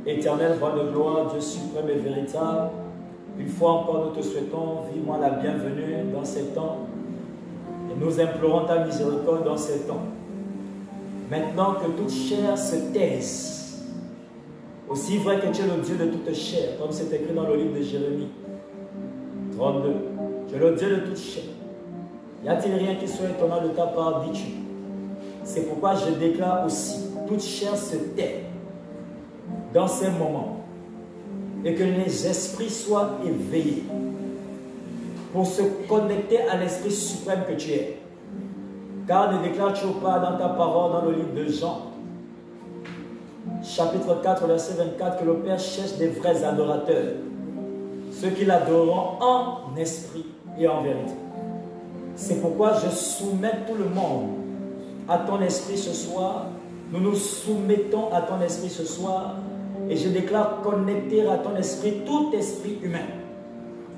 Éternel roi de gloire, Dieu suprême et véritable, une fois encore nous te souhaitons vivement la bienvenue dans ces temps et nous implorons ta miséricorde dans ces temps. Maintenant que toute chair se taise, aussi vrai que tu es le Dieu de toute chair, comme c'est écrit dans le livre de Jérémie 32, tu es le Dieu de toute chair. Y a-t-il rien qui soit étonnant de ta part, dis-tu? C'est pourquoi je déclare aussi, toute chair se tait dans ces moments et que les esprits soient éveillés pour se connecter à l'Esprit suprême que tu es. Car ne déclares-tu pas dans ta parole, dans le livre de Jean, chapitre 4, verset 24, que le Père cherche des vrais adorateurs, ceux qui l'adoreront en esprit et en vérité. C'est pourquoi je soumets tout le monde à ton esprit ce soir. Nous nous soumettons à ton esprit ce soir et je déclare connecter à ton esprit tout esprit humain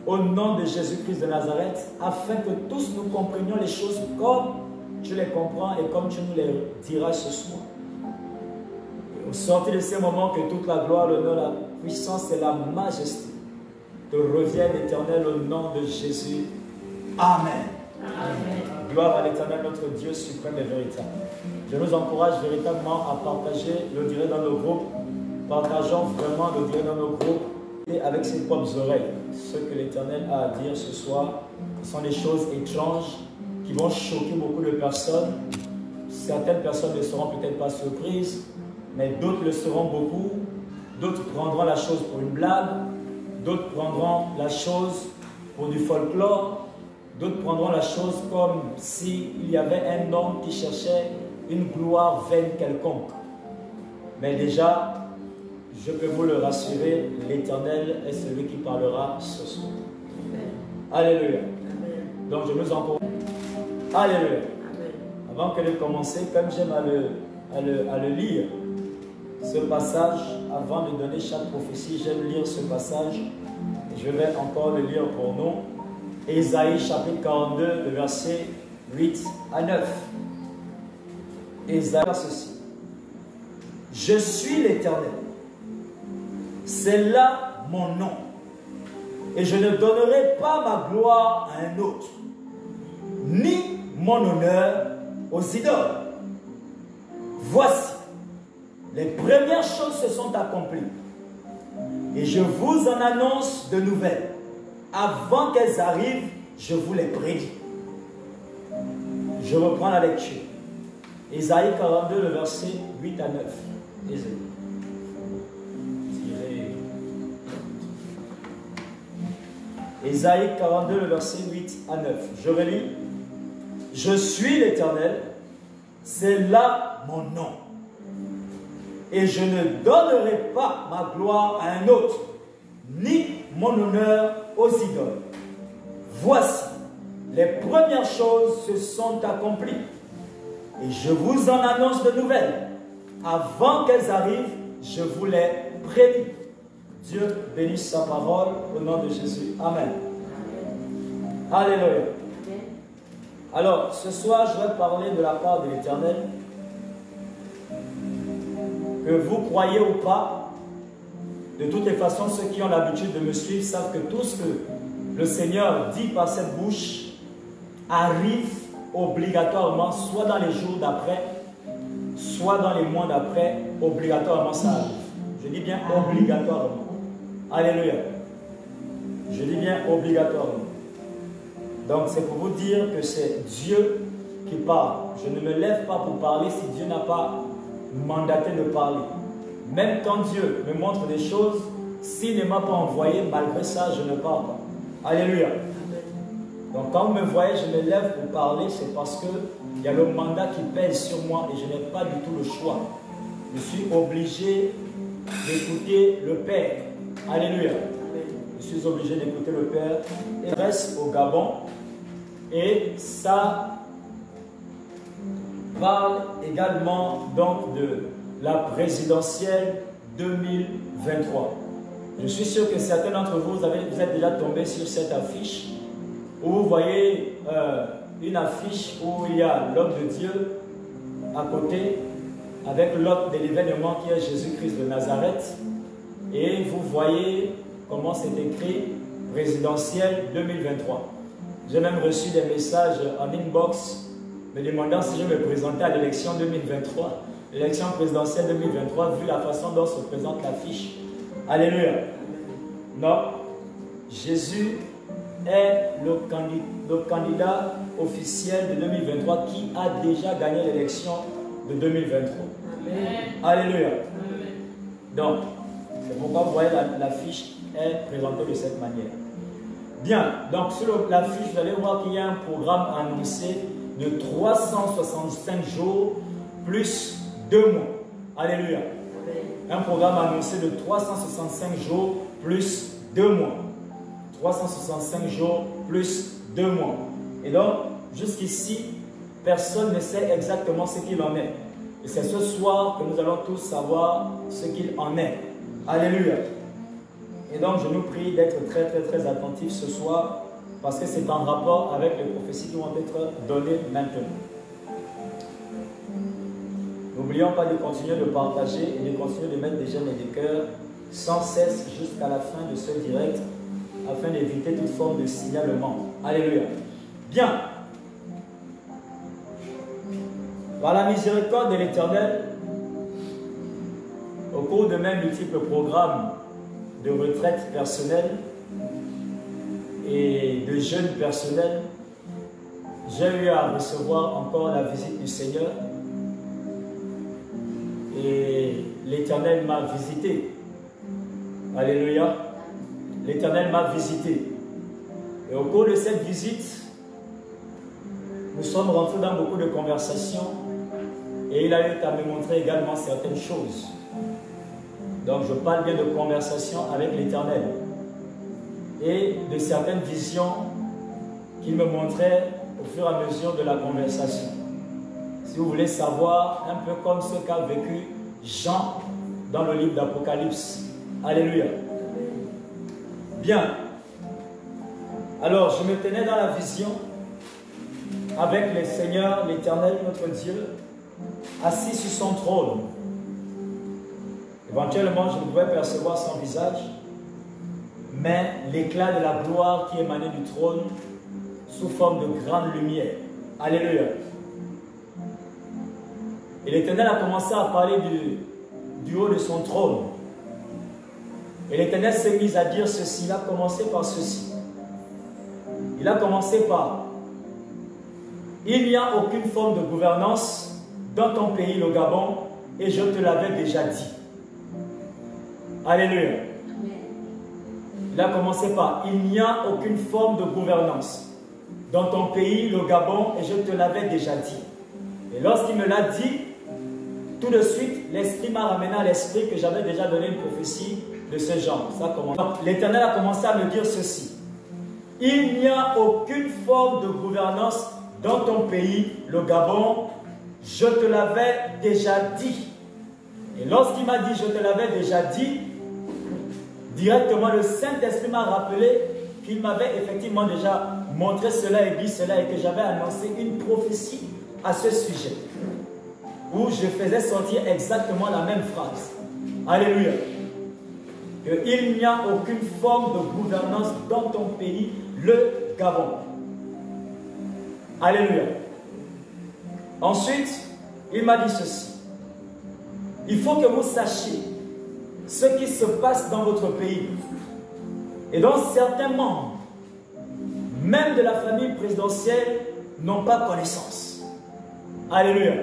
au nom de Jésus-Christ de Nazareth, afin que tous nous comprenions les choses comme tu les comprends et comme tu nous les diras ce soir. Et au sortir de ces moments, que toute la gloire, l'honneur, la puissance et la majesté te reviennent, Éternel, au nom de Jésus. Amen. Amen. Gloire à l'Éternel, notre Dieu suprême et véritable. Je nous encourage véritablement à partager le direct dans nos groupes. Partageons vraiment le direct dans nos groupes et avec ses propres oreilles. Ce que l'Éternel a à dire ce soir, ce sont des choses étranges qui vont choquer beaucoup de personnes. Certaines personnes ne seront peut-être pas surprises, mais d'autres le seront beaucoup. D'autres prendront la chose pour une blague. D'autres prendront la chose pour du folklore. D'autres prendront la chose comme s'il y avait un homme qui cherchait une gloire vaine quelconque. Mais déjà, je peux vous le rassurer, l'Éternel est celui qui parlera ce soir. Alléluia. Amen. Donc je nous encourage. Alléluia. Amen. Avant que de commencer, comme j'aime à le lire, ce passage, avant de donner chaque prophétie, j'aime lire ce passage. Et je vais encore le lire pour nous. Ésaïe chapitre 42, le verset 8 à 9. Ésaïe ceci. Je suis l'Éternel. C'est là mon nom. Et je ne donnerai pas ma gloire à un autre, ni mon honneur aux idoles. Voici, les premières choses se sont accomplies. Et je vous en annonce de nouvelles. Avant qu'elles arrivent, je vous les prédis. Je reprends la lecture. Ésaïe 42, le verset 8 à 9. Ésaïe 42, le verset 8 à 9. Je relis. Je suis l'Éternel, c'est là mon nom. Et je ne donnerai pas ma gloire à un autre, ni mon honneur aux idoles. Voici, les premières choses se sont accomplies. Et je vous en annonce de nouvelles. Avant qu'elles arrivent, je vous les prédis. Dieu bénisse sa parole au nom de Jésus. Amen. Alléluia. Alors, ce soir, je vais parler de la part de l'Éternel. Que vous croyez ou pas, de toutes les façons, ceux qui ont l'habitude de me suivre savent que tout ce que le Seigneur dit par cette bouche arrive obligatoirement, soit dans les jours d'après, soit dans les mois d'après, obligatoirement ça arrive. Je dis bien obligatoirement. Alléluia. Je dis bien obligatoirement. Donc c'est pour vous dire que c'est Dieu qui parle. Je ne me lève pas pour parler si Dieu n'a pas mandaté de parler. Même quand Dieu me montre des choses, s'il ne m'a pas envoyé, malgré ça, je ne parle pas. Alléluia. Donc quand vous me voyez, je me lève pour parler, c'est parce qu'il y a le mandat qui pèse sur moi et je n'ai pas du tout le choix. Je suis obligé d'écouter le Père. Alléluia. Je suis obligé d'écouter le Père. Et je reste au Gabon. Et ça parle également donc de la présidentielle 2023. Je suis sûr que certains d'entre vous, vous êtes déjà tombés sur cette affiche où vous voyez une affiche où il y a l'homme de Dieu à côté avec l'hôte de l'événement qui est Jésus-Christ de Nazareth. Et vous voyez comment c'est écrit présidentielle 2023. J'ai même reçu des messages en inbox me demandant si je me présentais à l'élection 2023. L'élection présidentielle 2023, vu la façon dont se présente l'affiche. Alléluia. Non. Jésus est le candidat officiel de 2023 qui a déjà gagné l'élection de 2023. Amen. Alléluia. Amen. Donc, c'est pourquoi vous voyez l'affiche est présentée de cette manière. Bien, donc sur l'affiche, vous allez voir qu'il y a un programme annoncé de 365 jours plus 2 mois. Alléluia. Un programme annoncé de 365 jours plus 2 mois. 365 jours plus 2 mois. Et donc, jusqu'ici, personne ne sait exactement ce qu'il en est. Et c'est ce soir que nous allons tous savoir ce qu'il en est. Alléluia. Et donc, je nous prie d'être très, très, très attentifs ce soir parce que c'est en rapport avec les prophéties qui vont être données maintenant. N'oublions pas de continuer de partager et de continuer de mettre des j'aime et des cœurs sans cesse jusqu'à la fin de ce direct afin d'éviter toute forme de signalement. Alléluia. Bien. Par la miséricorde de l'Éternel, au cours de mes multiples programmes de retraite personnelle et de jeûne personnel, j'ai eu à recevoir encore la visite du Seigneur et l'Éternel m'a visité. Alléluia. L'Éternel m'a visité. Et au cours de cette visite, nous sommes rentrés dans beaucoup de conversations et il a eu à me montrer également certaines choses. Donc je parle bien de conversation avec l'Éternel et de certaines visions qu'il me montrait au fur et à mesure de la conversation. Si vous voulez savoir, un peu comme ce qu'a vécu Jean dans le livre d'Apocalypse. Alléluia. Bien. Alors, je me tenais dans la vision avec le Seigneur, l'Éternel, notre Dieu, assis sur son trône. Éventuellement, je pouvais percevoir son visage, mais l'éclat de la gloire qui émanait du trône sous forme de grande lumière. Alléluia. Et l'Éternel a commencé à parler du haut de son trône. Et l'Éternel s'est mis à dire ceci. Il a commencé par ceci. Il a commencé par: il n'y a aucune forme de gouvernance dans ton pays, le Gabon, et je te l'avais déjà dit. Alléluia. Il a commencé par: il n'y a aucune forme de gouvernance dans ton pays, le Gabon, et je te l'avais déjà dit. Et lorsqu'il me l'a dit, tout de suite, l'Esprit m'a ramené à l'esprit que j'avais déjà donné une prophétie de ce genre. L'Éternel a commencé à me dire ceci: il n'y a aucune forme de gouvernance dans ton pays, le Gabon, je te l'avais déjà dit. Et lorsqu'il m'a dit je te l'avais déjà dit, directement le Saint-Esprit m'a rappelé qu'il m'avait effectivement déjà montré cela et dit cela et que j'avais annoncé une prophétie à ce sujet où je faisais sortir exactement la même phrase. Alléluia. Qu'il n'y a aucune forme de gouvernance dans ton pays, le Gabon. Alléluia. Ensuite, il m'a dit ceci: il faut que vous sachiez ce qui se passe dans votre pays et dont certains membres, même de la famille présidentielle, n'ont pas connaissance. Alléluia.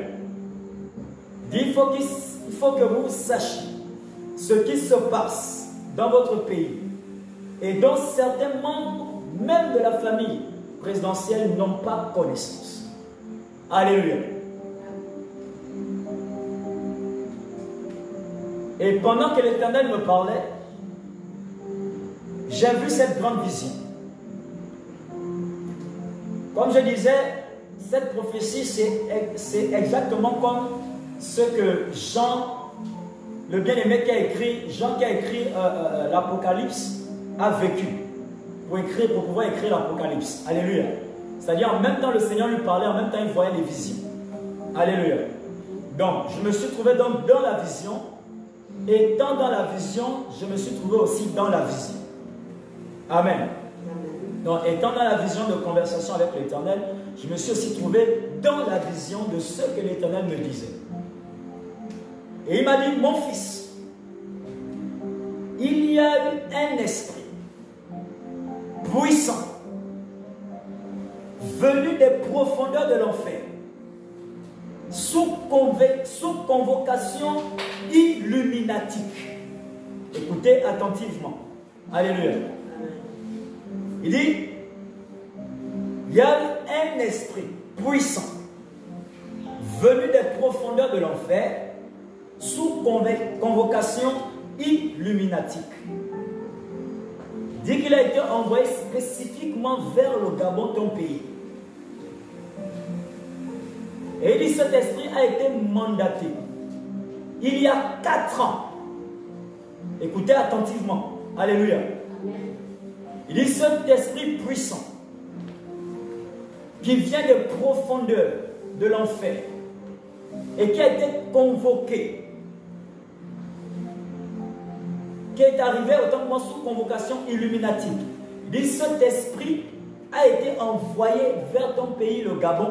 Il faut que vous sachiez ce qui se passe dans votre pays et dont certains membres, même de la famille présidentielle, n'ont pas connaissance. Alléluia. Et pendant que l'Éternel me parlait, j'ai vu cette grande vision. Comme je disais, cette prophétie, c'est exactement comme ce que Jean, le bien-aimé qui a écrit, Jean qui a écrit l'Apocalypse, a vécu pour pouvoir écrire l'Apocalypse. Alléluia. C'est-à-dire en même temps le Seigneur lui parlait, en même temps il voyait les visions. Alléluia. Donc je me suis trouvé donc dans la vision étant dans la vision, je me suis trouvé aussi dans la vision. Amen. Donc, étant dans la vision de conversation avec l'Éternel, je me suis aussi trouvé dans la vision de ce que l'Éternel me disait. Et il m'a dit, mon fils, il y a eu un esprit puissant venu des profondeurs de l'enfer, sous convocation illuminatique. Écoutez attentivement. Alléluia. Il dit, il y a un esprit puissant venu des profondeurs de l'enfer sous convocation illuminatique. Il dit qu'il a été envoyé spécifiquement vers le Gabon, ton pays. Et il dit, cet esprit a été mandaté il y a 4 ans. Écoutez attentivement. Alléluia. Il dit, cet esprit puissant qui vient des profondeurs de l'enfer et qui a été convoqué, qui est arrivé autant que moi sous convocation illuminatique. Il dit, cet esprit a été envoyé vers ton pays, le Gabon,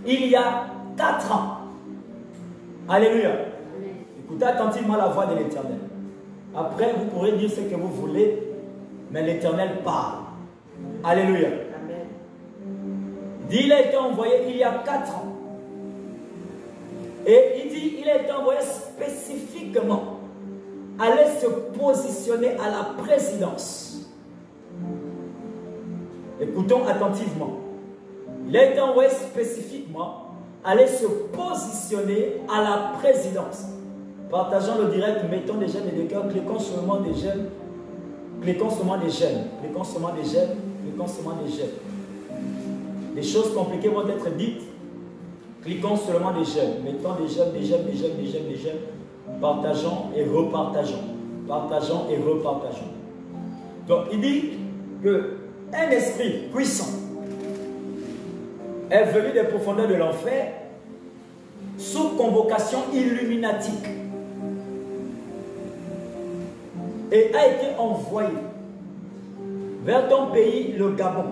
il y a 4 ans. Alléluia. Écoutez attentivement la voix de l'Éternel. Après, vous pourrez dire ce que vous voulez, mais l'Éternel parle. Alléluia. Amen. Il dit, il a été envoyé il y a 4 ans. Et il dit, il a été envoyé spécifiquement aller se positionner à la présidence. Écoutons attentivement. Il a été envoyé spécifiquement aller se positionner à la présidence. Partageons le direct, mettons des j'aime et des cœurs, cliquons seulement des j'aime, cliquons seulement des j'aime, cliquons seulement des j'aime, cliquons seulement des j'aime. Des choses compliquées vont être dites, cliquons seulement des j'aime, mettons des j'aime, des j'aime, des j'aime, des j'aime, des j'aime. Partageons et repartageons. Partageons et repartageons. Donc il dit que un esprit puissant est venu des profondeurs de l'enfer sous convocation illuminatique et a été envoyé vers ton pays, le Gabon,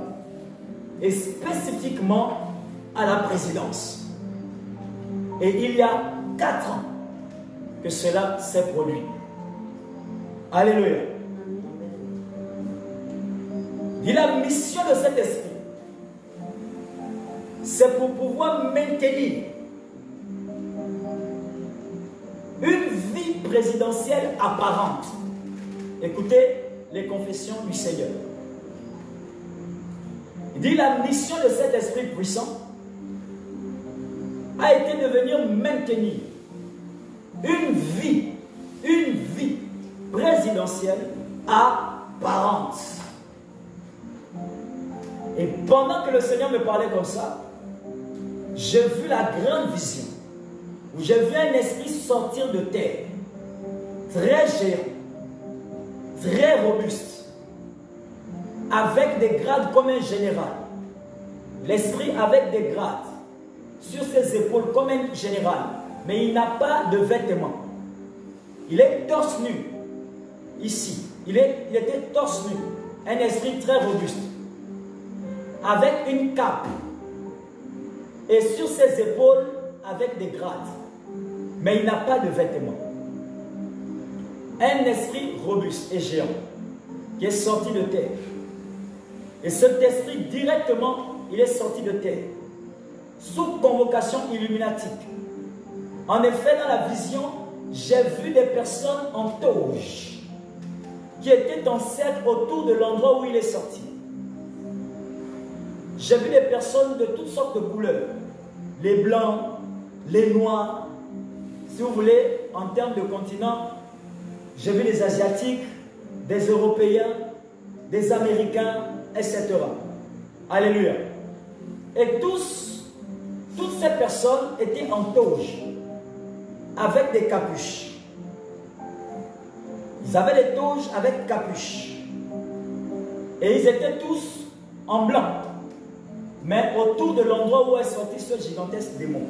et spécifiquement à la présidence. Et il y a 4 ans que cela s'est produit. Alléluia. Dit la mission de cet esprit, c'est pour pouvoir maintenir une vie présidentielle apparente. Écoutez les confessions du Seigneur. Il dit la mission de cet esprit puissant a été de venir maintenir une vie présidentielle apparente. Et pendant que le Seigneur me parlait comme ça, j'ai vu la grande vision, où j'ai vu un esprit sortir de terre, très géant, très robuste, avec des grades comme un général. L'esprit avec des grades sur ses épaules comme un général, mais il n'a pas de vêtements. Il est torse nu, ici. Il était torse nu, un esprit très robuste, avec une cape, et sur ses épaules avec des grades, mais il n'a pas de vêtements. Un esprit robuste et géant qui est sorti de terre. Et cet esprit directement, il est sorti de terre sous convocation illuminatique. En effet, dans la vision, j'ai vu des personnes en toge qui étaient en cercle autour de l'endroit où il est sorti. J'ai vu des personnes de toutes sortes de couleurs, les blancs, les noirs, si vous voulez, en termes de continent, j'ai vu des Asiatiques, des Européens, des Américains, etc. Alléluia. Et toutes ces personnes étaient en toge, avec des capuches. Ils avaient des toges avec capuches. Et ils étaient tous en blanc. Mais autour de l'endroit où est sorti ce gigantesque démon.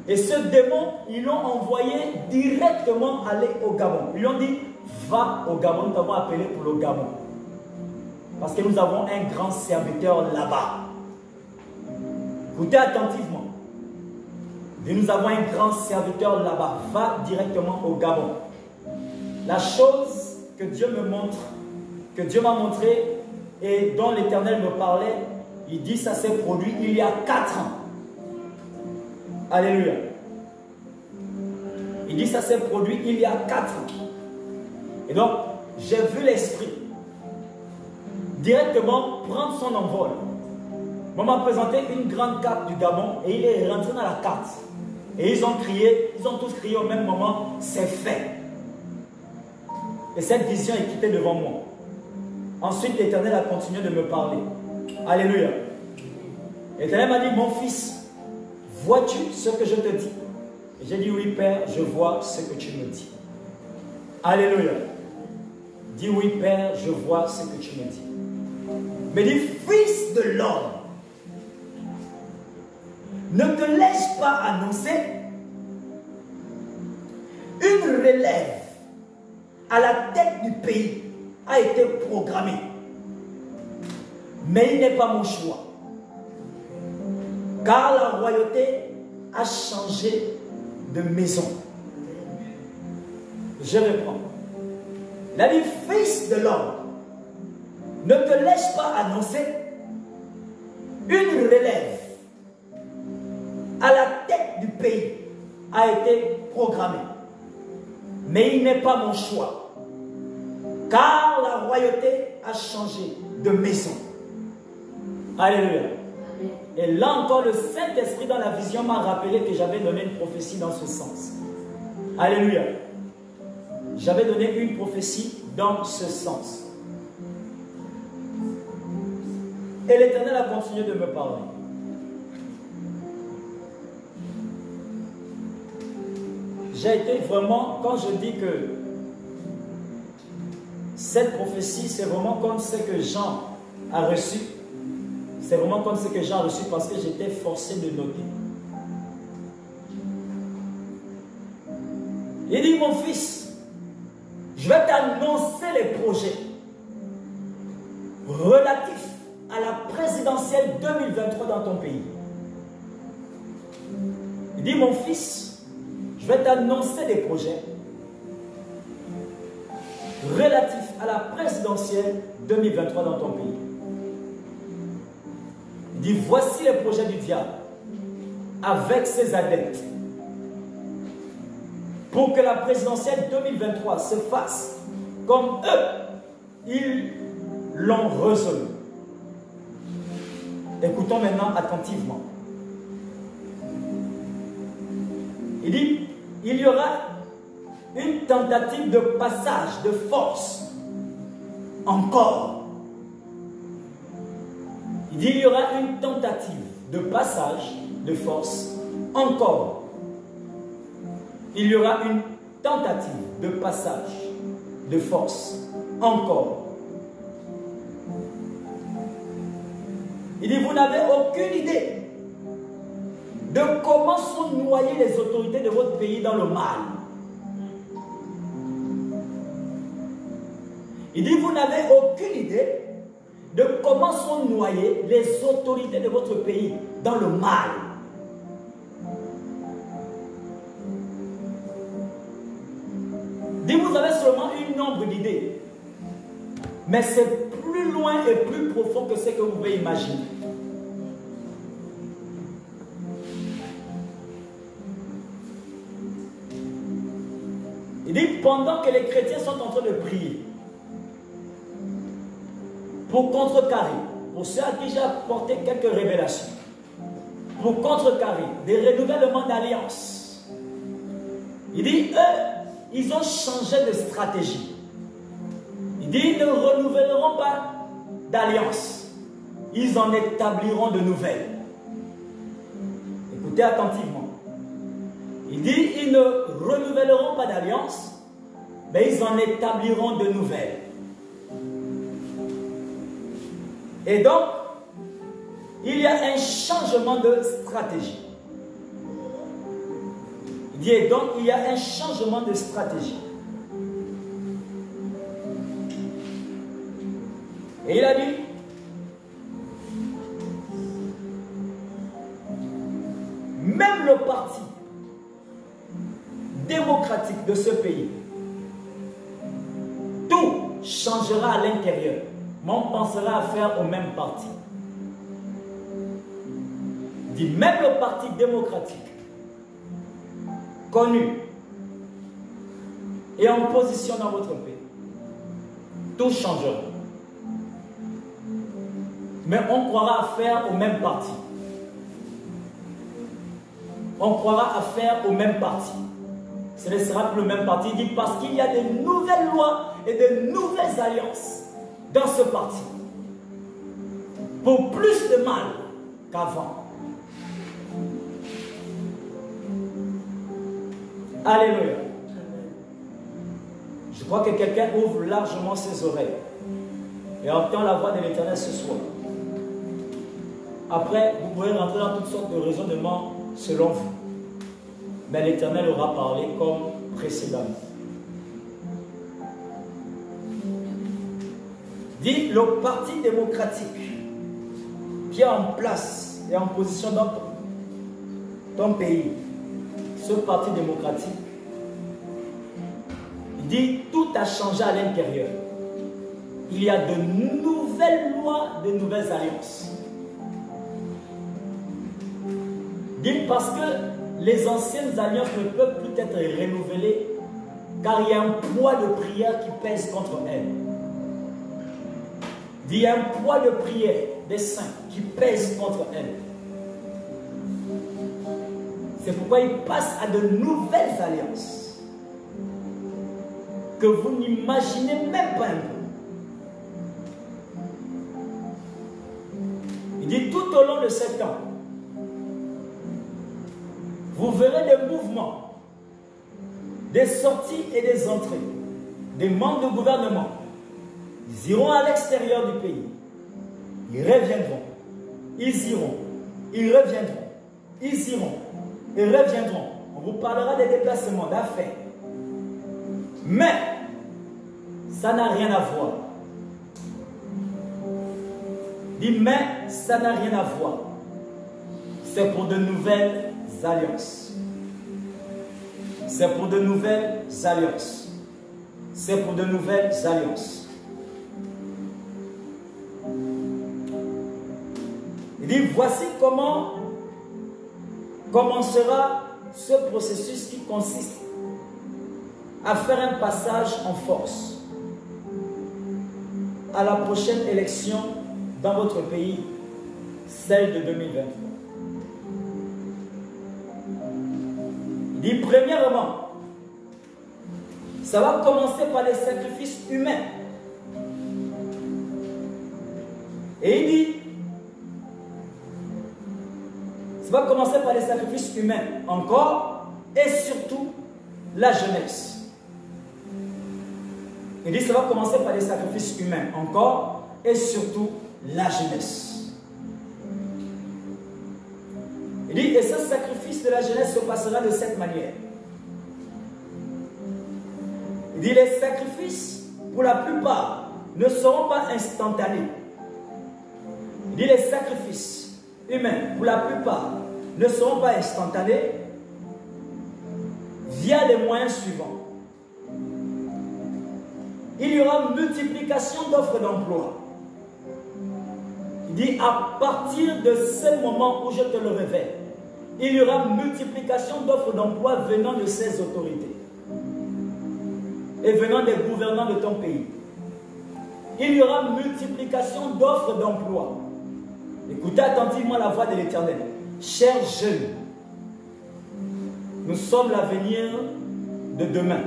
Et ce démon, ils l'ont envoyé directement aller au Gabon. Ils lui ont dit, va au Gabon, nous t'avons appelé pour le Gabon. Parce que nous avons un grand serviteur là-bas. Écoutez attentivement. Et nous avons un grand serviteur là-bas. Va directement au Gabon. La chose que Dieu me montre, que Dieu m'a montré et dont l'Éternel me parlait, il dit ça s'est produit il y a 4 ans. Alléluia. Il dit ça s'est produit il y a 4 ans. Et donc, j'ai vu l'esprit directement prendre son envol. On m'a présenté une grande carte du Gabon et il est rentré dans la carte. Et ils ont crié, ils ont tous crié au même moment, c'est fait. Et cette vision est quittée devant moi. Ensuite, l'Éternel a continué de me parler. Alléluia. L'Éternel m'a dit, mon fils, vois-tu ce que je te dis? Et j'ai dit, oui, Père, je vois ce que tu me dis. Alléluia. Dis, oui, Père, je vois ce que tu me dis. Mais dis, fils de l'homme, ne te laisse pas annoncer une relève à la tête du pays a été programmée. Mais il n'est pas mon choix. Car la royauté a changé de maison. Je reprends. Il a dit, fils de l'homme, ne te laisse pas annoncer une relève à la tête du pays a été programmée. Mais il n'est pas mon choix. Car la royauté a changé de maison. Alléluia. Et là encore, le Saint-Esprit dans la vision m'a rappelé que j'avais donné une prophétie dans ce sens. Alléluia. J'avais donné une prophétie dans ce sens. Et l'Éternel a continué de me parler. J'ai été vraiment, quand je dis que cette prophétie, c'est vraiment comme ce que Jean a reçu. C'est vraiment comme ce que Jean a reçu parce que j'étais forcé de noter. Il dit, mon fils, je vais t'annoncer les projets relatifs à la présidentielle 2023 dans ton pays. Il dit, mon fils, je vais t'annoncer des projets relatifs à la présidentielle 2023 dans ton pays. Il dit, voici les projets du diable avec ses adeptes pour que la présidentielle 2023 se fasse comme eux, ils l'ont résolu. Écoutons maintenant attentivement. Il dit, il y aura une tentative de passage de force encore. Il dit, il y aura une tentative de passage de force encore. Il y aura une tentative de passage de force encore. Il dit, vous n'avez aucune idée de comment sont noyées les autorités de votre pays dans le mal. Il dit, vous n'avez aucune idée de comment sont noyées les autorités de votre pays dans le mal. Il dit, vous avez seulement un nombre d'idées. Mais c'est plus loin et plus profond que ce que vous pouvez imaginer. Il dit, pendant que les chrétiens sont en train de prier, pour contrecarrer, pour ceux à qui j'ai apporté quelques révélations, pour contrecarrer des renouvellements d'alliance, il dit, eux, ils ont changé de stratégie. Il dit, ils ne renouvelleront pas d'alliance, ils en établiront de nouvelles. Écoutez attentivement. Il dit, ils ne renouvelleront pas d'alliance, mais ils en établiront de nouvelles. Et donc, il y a un changement de stratégie. dit, et donc il y a un changement de stratégie. Et il a dit, même le parti démocratique de ce pays, tout changera à l'intérieur, mais on pensera à faire au même parti. Il dit, même le parti démocratique, connu et en position dans votre pays, tout changera. Mais on croira à faire au même parti. On croira à faire au même parti. Ce ne sera plus le même parti. Il dit parce qu'il y a de nouvelles lois et de nouvelles alliances dans ce parti. Pour plus de mal qu'avant. Alléluia. Je crois que quelqu'un ouvre largement ses oreilles et entend la voix de l'Éternel ce soir. Après, vous pouvez rentrer dans toutes sortes de raisonnements selon vous. Mais l'Éternel aura parlé comme précédemment. Dit le parti démocratique qui est en place et en position dans ton pays, ce parti démocratique, il dit tout a changé à l'intérieur. Il y a de nouvelles lois, de nouvelles alliances. Dit parce que les anciennes alliances ne peuvent plus être renouvelées car il y a un poids de prière qui pèse contre elles. Il y a un poids de prière des saints qui pèse contre elles. C'est pourquoi il passe à de nouvelles alliances que vous n'imaginez même pas un peu. Il dit tout au long de 7 ans, vous verrez des mouvements, des sorties et des entrées, des membres de gouvernement. Ils iront à l'extérieur du pays. Ils reviendront. Ils iront. Ils reviendront. Ils iront. Et reviendront. On vous parlera des déplacements, d'affaires. Mais, ça n'a rien à voir. Dit, mais, ça n'a rien à voir. C'est pour de nouvelles alliances. C'est pour de nouvelles alliances. C'est pour de nouvelles alliances. Il dit, voici comment commencera ce processus qui consiste à faire un passage en force à la prochaine élection dans votre pays, celle de 2023. Il dit, premièrement, ça va commencer par les sacrifices humains. Et il dit, ça va commencer par les sacrifices humains encore et surtout la jeunesse. Il dit ça va commencer par les sacrifices humains encore et surtout la jeunesse. Il dit et ce sacrifice de la jeunesse se passera de cette manière. Il dit les sacrifices pour la plupart ne seront pas instantanés. Il dit les sacrifices humains pour la plupart ne seront pas instantanés via les moyens suivants. Il y aura multiplication d'offres d'emploi. Il dit à partir de ce moment où je te le révèle, il y aura multiplication d'offres d'emploi venant de ces autorités et venant des gouvernants de ton pays. Il y aura multiplication d'offres d'emploi. Écoutez attentivement la voix de l'Éternel. Chers jeunes, nous sommes l'avenir de demain.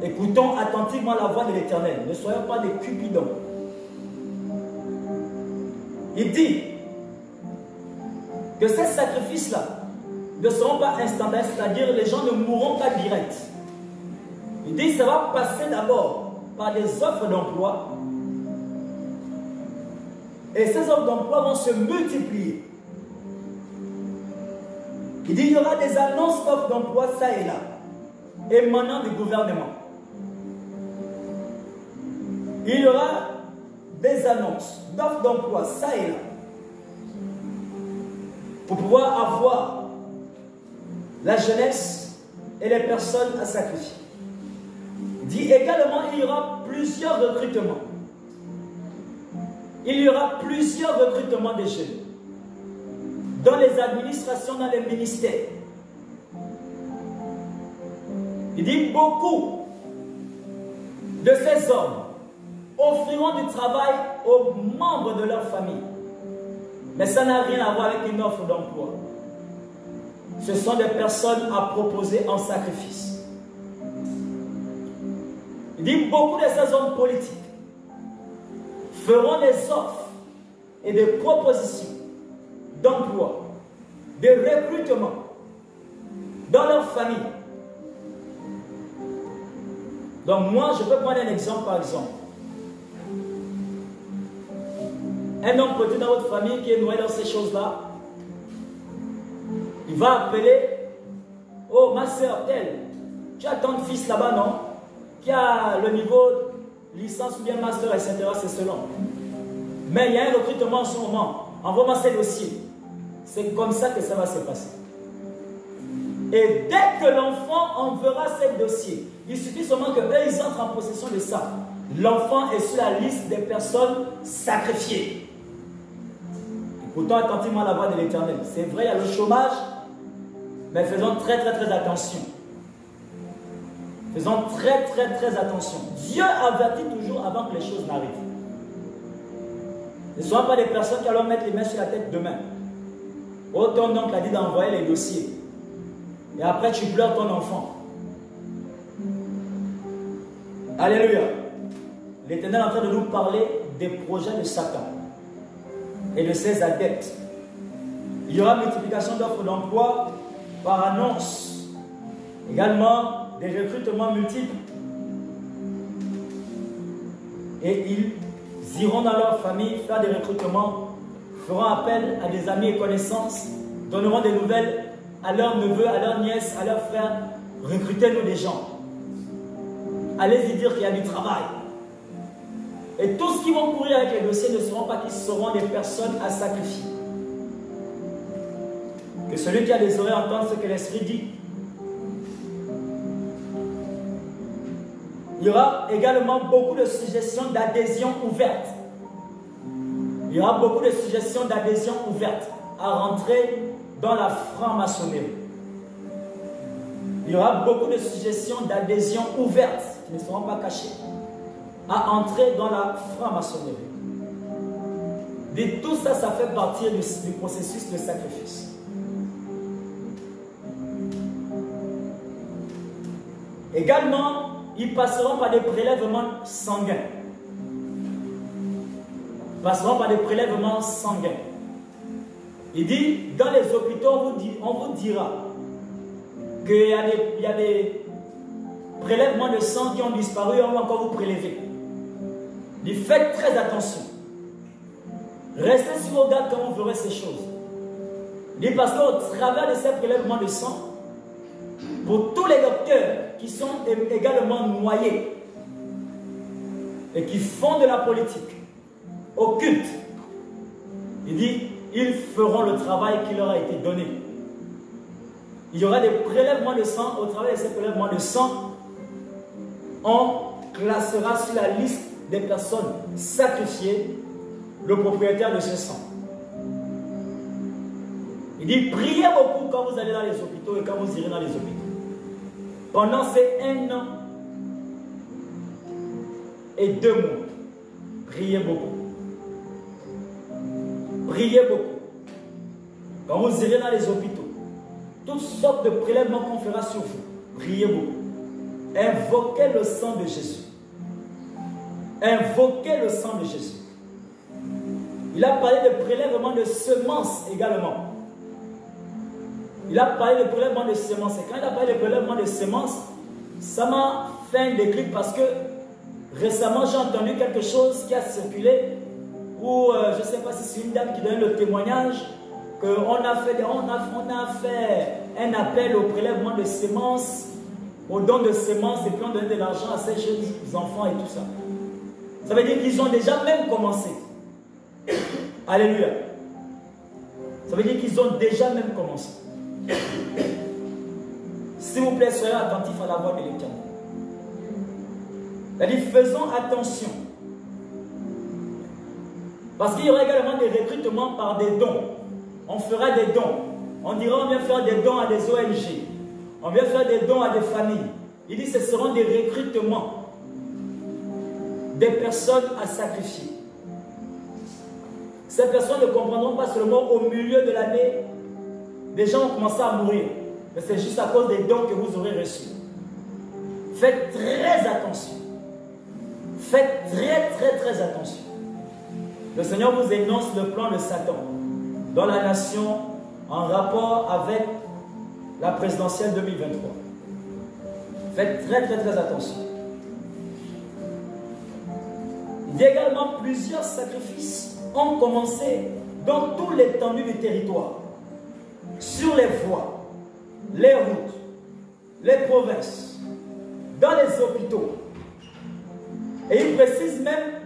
Écoutons attentivement la voix de l'Éternel. Ne soyons pas des cupidons. Il dit que ces sacrifices-là ne seront pas instantanés, c'est-à-dire les gens ne mourront pas direct. Il dit que ça va passer d'abord par des offres d'emploi. Et ces offres d'emploi vont se multiplier. Il dit il y aura des annonces d'offres d'emploi ça et là, émanant du gouvernement. Il y aura des annonces d'offres d'emploi ça et là, pour pouvoir avoir la jeunesse et les personnes à sacrifier. Il dit également il y aura plusieurs recrutements. Il y aura plusieurs recrutements des jeunes dans les administrations, dans les ministères. Il dit beaucoup de ces hommes offriront du travail aux membres de leur famille. Mais ça n'a rien à voir avec une offre d'emploi. Ce sont des personnes à proposer en sacrifice. Il dit beaucoup de ces hommes politiques feront des offres et des propositions d'emploi, de recrutement dans leur famille. Donc moi, je peux prendre un exemple par exemple. Un homme politique dans votre famille qui est noyé dans ces choses-là, il va appeler, oh ma soeur telle, tu as ton fils là-bas, non? Qui a le niveau licence ou bien master, etc. C'est selon. Mais il y a un recrutement en ce moment. Envoie-moi ces dossiers. C'est comme ça que ça va se passer. Et dès que l'enfant enverra ces dossiers, il suffit seulement qu'eux, ils entrent en possession de ça. L'enfant est sur la liste des personnes sacrifiées. Pourtant, attentivement à la voix de l'Éternel. C'est vrai, il y a le chômage, mais faisons très attention. Faisons très attention. Dieu avertit toujours avant que les choses n'arrivent. Ne soyons pas des personnes qui allons mettre les mains sur la tête demain. Oh, ton oncle a dit d'envoyer les dossiers. Et après, tu pleures ton enfant. Alléluia. L'Éternel est en train de nous parler des projets de Satan et de ses adeptes. Il y aura multiplication d'offres d'emploi par annonce. Également, des recrutements multiples. Et ils iront dans leur famille faire des recrutements, feront appel à des amis et connaissances, donneront des nouvelles à leurs neveux, à leurs nièces, à leurs frères. Recrutez-nous des gens. Allez-y dire qu'il y a du travail. Et tous ceux qui vont courir avec les dossiers ne seront pas qui seront des personnes à sacrifier. Que celui qui a des oreilles entende ce que l'Esprit dit. Il y aura également beaucoup de suggestions d'adhésion ouverte. Il y aura beaucoup de suggestions d'adhésion ouverte à rentrer dans la franc-maçonnerie. Il y aura beaucoup de suggestions d'adhésion ouverte qui ne seront pas cachées à entrer dans la franc-maçonnerie. Tout ça, ça fait partie du processus de sacrifice. Également, ils passeront par des prélèvements sanguins. Ils passeront par des prélèvements sanguins. Il dit, dans les hôpitaux, on vous dira qu'il y a des prélèvements de sang qui ont disparu et on va encore vous prélever. Il dit, faites très attention. Restez sur vos gardes quand vous verrez ces choses. Il dit, parce qu'au travers de ces prélèvements de sang, pour tous les docteurs qui sont également noyés et qui font de la politique occulte, il dit, ils feront le travail qui leur a été donné. Il y aura des prélèvements de sang. Au travers de ces prélèvements de sang, on classera sur la liste des personnes sacrifiées le propriétaire de ce sang. Il dit, priez beaucoup quand vous allez dans les hôpitaux et quand vous irez dans les hôpitaux. Pendant ces 1 an et 2 mois, priez beaucoup. Priez beaucoup. Quand vous irez dans les hôpitaux, toutes sortes de prélèvements qu'on fera sur vous, priez beaucoup. Invoquez le sang de Jésus. Invoquez le sang de Jésus. Il a parlé de prélèvement de semences également. Il a parlé de prélèvement de semences. Et quand il a parlé de prélèvement de semences, ça m'a fait un déclic parce que récemment j'ai entendu quelque chose qui a circulé où je ne sais pas si c'est une dame qui donne le témoignage qu'on a fait un appel au prélèvement de semences, au don de semences, et puis on donnait de l'argent à ces jeunes enfants et tout ça. Ça veut dire qu'ils ont déjà même commencé. Alléluia. Ça veut dire qu'ils ont déjà même commencé. S'il vous plaît, soyez attentifs à la voix de l'Éternel. C'est-à-dire, faisons attention. Parce qu'il y aura également des recrutements par des dons. On fera des dons. On dira on vient faire des dons à des ONG. On vient faire des dons à des familles. Il dit ce seront des recrutements. Des personnes à sacrifier. Ces personnes ne comprendront pas seulement au milieu de l'année, des gens ont commencé à mourir. Mais c'est juste à cause des dons que vous aurez reçus. Faites très attention. Faites très attention. Le Seigneur vous énonce le plan de Satan dans la nation en rapport avec la présidentielle 2023. Faites très attention. Il y a également plusieurs sacrifices ont commencé dans toute l'étendue du territoire, sur les voies, les routes, les provinces, dans les hôpitaux. Et il précise même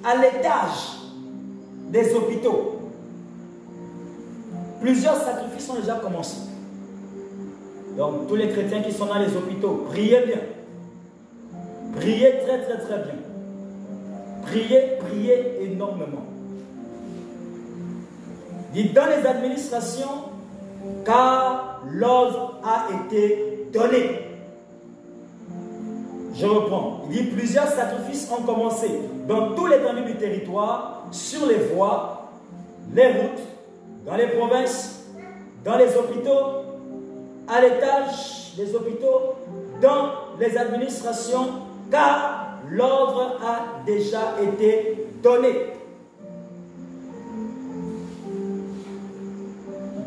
à l'étage des hôpitaux. Plusieurs sacrifices ont déjà commencé. Donc tous les chrétiens qui sont dans les hôpitaux, priez bien. Priez très bien. Priez énormément. Dit dans les administrations, car l'ordre a été donné. Je reprends. Il dit plusieurs sacrifices ont commencé dans tous les l'étendue du territoire, sur les voies, les routes, dans les provinces, dans les hôpitaux, à l'étage des hôpitaux, dans les administrations, car l'ordre a déjà été donné.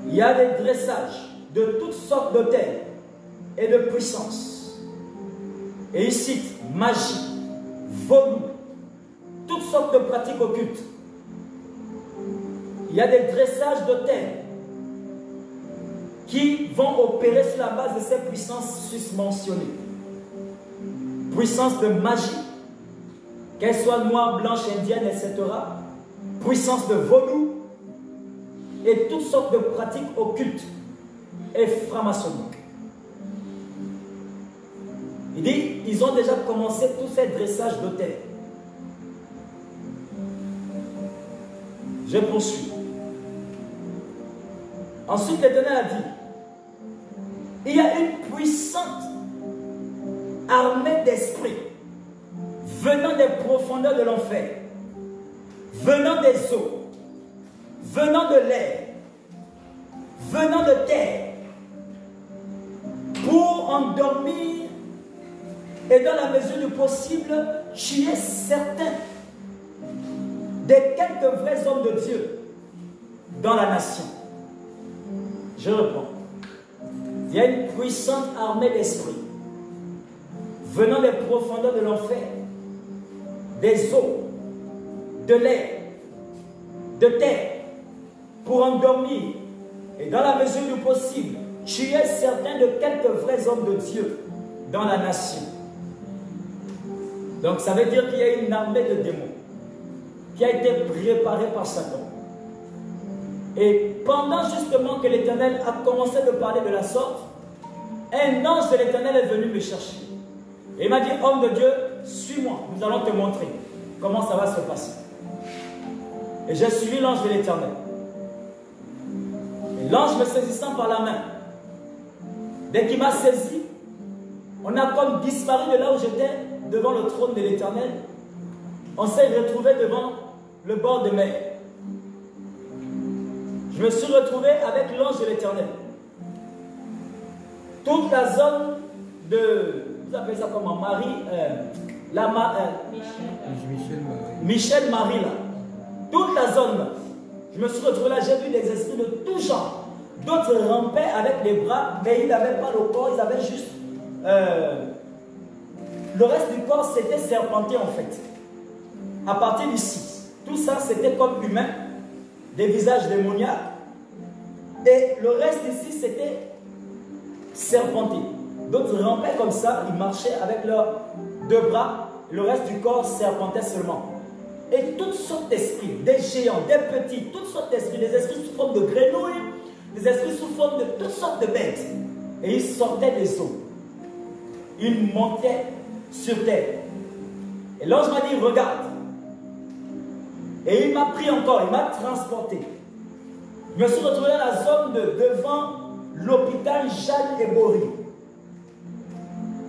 Il y a des dressages de toutes sortes d'autels et de puissances. Et il cite magie, vaudou, toutes sortes de pratiques occultes. Il y a des dressages d'autels qui vont opérer sur la base de ces puissances susmentionnées. Puissance de magie, qu'elle soit noire, blanche, indienne, etc. Puissance de vaudou et toutes sortes de pratiques occultes et franc-maçonniques. Il dit, ils ont déjà commencé tous ces dressages d'autels. Je poursuis. Ensuite, l'Éternel a dit, il y a une puissante armée d'esprits venant des profondeurs de l'enfer, venant des eaux, venant de l'air, venant de terre, pour endormir et dans la mesure du possible, tuer certains des quelques vrais hommes de Dieu dans la nation. Je reprends. Il y a une puissante armée d'esprits venant des profondeurs de l'enfer, des eaux, de l'air, de terre, pour endormir et dans la mesure du possible, tuer certains de quelques vrais hommes de Dieu dans la nation. Donc ça veut dire qu'il y a une armée de démons qui a été préparée par Satan. Et pendant justement que l'Éternel a commencé de parler de la sorte, un ange de l'Éternel est venu me chercher. Et il m'a dit, homme de Dieu, suis-moi, nous allons te montrer comment ça va se passer. Et j'ai suivi l'ange de l'Éternel. Et l'ange me saisissant par la main, dès qu'il m'a saisi, on a comme disparu de là où j'étais, devant le trône de l'Éternel. On s'est retrouvé devant le bord de mer. Je me suis retrouvé avec l'ange de l'Éternel. Toute la zone de, vous appelez ça comment, Michel Marie là. Toute la zone là. Je me suis retrouvé là, j'ai vu des esprits de tout genre. D'autres rampaient avec les bras, mais ils n'avaient pas le corps, ils avaient juste... le reste du corps, c'était serpenté en fait. À partir d'ici, tout ça, c'était comme humain, des visages démoniaques. Et le reste ici, c'était serpenter. D'autres rampaient comme ça, ils marchaient avec leurs 2 bras, le reste du corps serpentait seulement. Et toutes sortes d'esprits, des géants, des petits, toutes sortes d'esprits, des esprits sous forme de grenouilles, des esprits sous forme de toutes sortes de bêtes. Et ils sortaient des eaux. Ils montaient sur terre. Et l'ange m'a dit, regarde. Et il m'a pris encore, il m'a transporté. Je me suis retrouvé dans la zone devant l'hôpital Jeanne et Bory.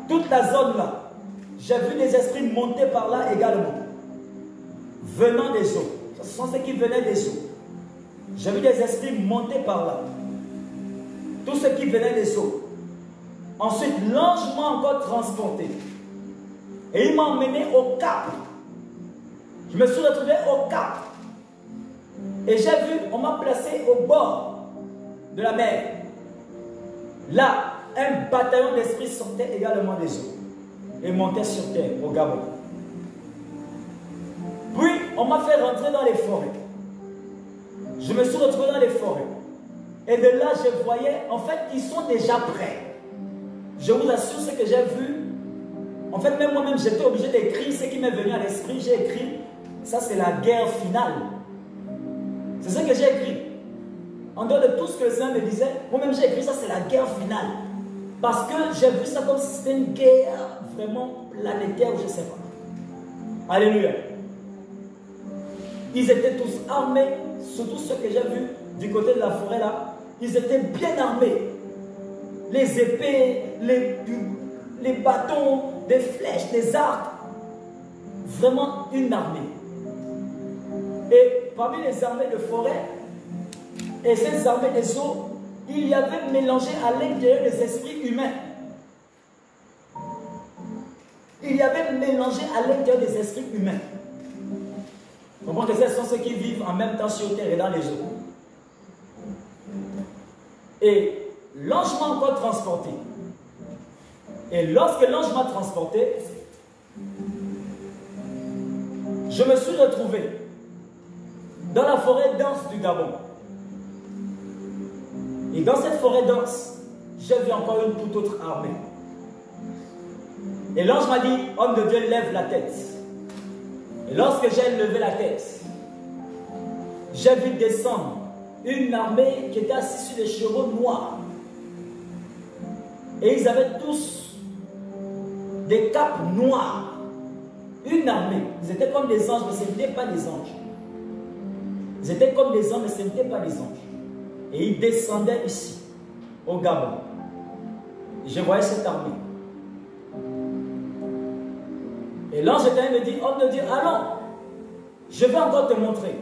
Toute la zone là. J'ai vu des esprits monter par là également. Venant des eaux. Ce sont ceux qui venaient des eaux. J'ai vu des esprits monter par là. Tous ceux qui venaient des eaux. Ensuite, l'ange m'a encore transporté. Et il m'a emmené au Cap. Je me suis retrouvé au Cap. Et j'ai vu, on m'a placé au bord de la mer. Là, un bataillon d'esprits sortait également des eaux. Et montait sur terre, au Gabon. Puis, on m'a fait rentrer dans les forêts. Je me suis retrouvé dans les forêts. Et de là, je voyais, en fait, ils sont déjà prêts. Je vous assure ce que j'ai vu. En fait, même moi-même, j'étais obligé d'écrire ce qui m'est venu à l'esprit. J'ai écrit, ça c'est la guerre finale. C'est ce que j'ai écrit. En dehors de tout ce que le Seigneur me disait, moi-même j'ai écrit, ça c'est la guerre finale. Parce que j'ai vu ça comme si c'était une guerre vraiment planétaire, ou je ne sais pas. Alléluia. Ils étaient tous armés, surtout ceux que j'ai vus du côté de la forêt là. Ils étaient bien armés. Les épées, les bâtons, des flèches, des arcs. Vraiment une armée. Et parmi les armées de forêt et ces armées des eaux, il y avait mélangé à l'intérieur des esprits humains. Il y avait mélangé à l'intérieur des esprits humains. Comment que ce sont ceux qui vivent en même temps sur terre et dans les eaux. Et l'ange m'a encore transporté. Et lorsque l'ange m'a transporté, je me suis retrouvé dans la forêt dense du Gabon. Et dans cette forêt dense, j'ai vu encore une toute autre armée. Et l'ange m'a dit, homme de Dieu, lève la tête. Et lorsque j'ai levé la tête, j'ai vu descendre une armée qui était assise sur des chevaux noirs. Et ils avaient tous des capes noires. Une armée. Ils étaient comme des anges, mais ce n'étaient pas des anges. Ils étaient comme des anges, mais ce n'étaient pas des anges. Et ils descendaient ici, au Gabon. Et je voyais cette armée. Et l'ange éternel me dit, homme de Dieu, allons, je vais encore te montrer,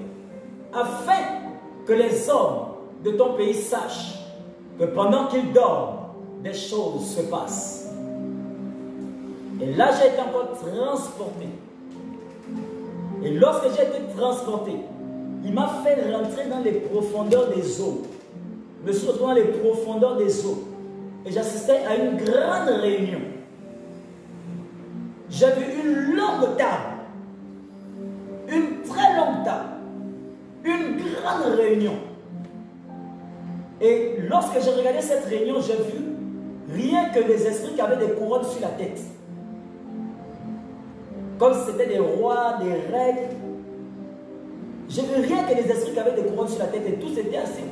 afin que les hommes de ton pays sachent que pendant qu'ils dorment, des choses se passent. Et là, j'ai été encore transporté. Et lorsque j'ai été transporté, il m'a fait rentrer dans les profondeurs des eaux. Je me suis retrouvé dans les profondeurs des eaux. Et j'assistais à une grande réunion. J'ai vu une longue table. Une très longue table. Une grande réunion. Et lorsque j'ai regardé cette réunion, j'ai vu rien que des esprits qui avaient des couronnes sur la tête. Comme si c'était des rois, des reines. J'ai vu rien que des esprits qui avaient des couronnes sur la tête. Et tous étaient assis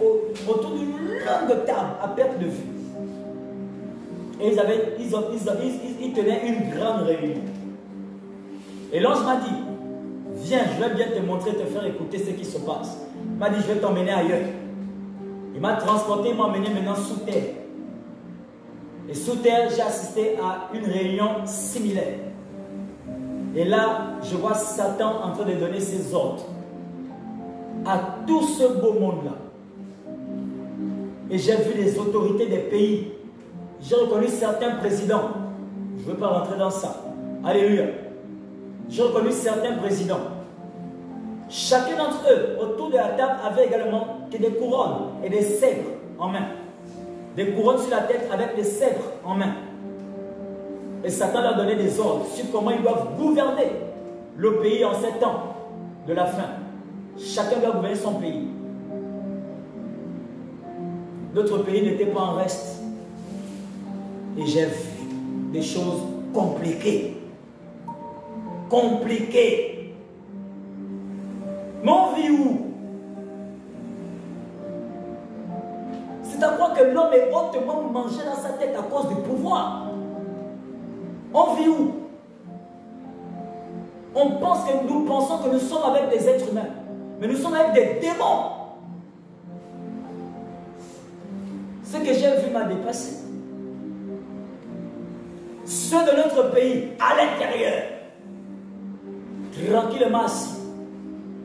autour d'une longue table à perte de vue. Et ils tenaient une grande réunion. Et l'ange m'a dit, viens, je vais bien te montrer, te faire écouter ce qui se passe. Il m'a dit, je vais t'emmener ailleurs. Il m'a transporté, il m'a emmené maintenant sous terre. Et sous terre, j'ai assisté à une réunion similaire. Et là, je vois Satan en train de donner ses ordres à tout ce beau monde-là. Et j'ai vu les autorités des pays. J'ai reconnu certains présidents. Je ne veux pas rentrer dans ça. Alléluia. J'ai reconnu certains présidents. Chacun d'entre eux, autour de la table, avait également des couronnes et des sceptres en main. Des couronnes sur la tête avec des sceptres en main. Et Satan leur donnait des ordres sur comment ils doivent gouverner le pays en ces temps de la fin. Chacun doit gouverner son pays. Notre pays n'était pas en reste. Et j'ai vu des choses compliquées. Compliquées. Mais on vit où? C'est à croire que l'homme est hautement mangé dans sa tête à cause du pouvoir. On vit où? On pense que nous pensons que nous sommes avec des êtres humains, mais nous sommes avec des démons. Ce que j'ai vu m'a dépassé. Ceux de notre pays, à l'intérieur, tranquillement assis.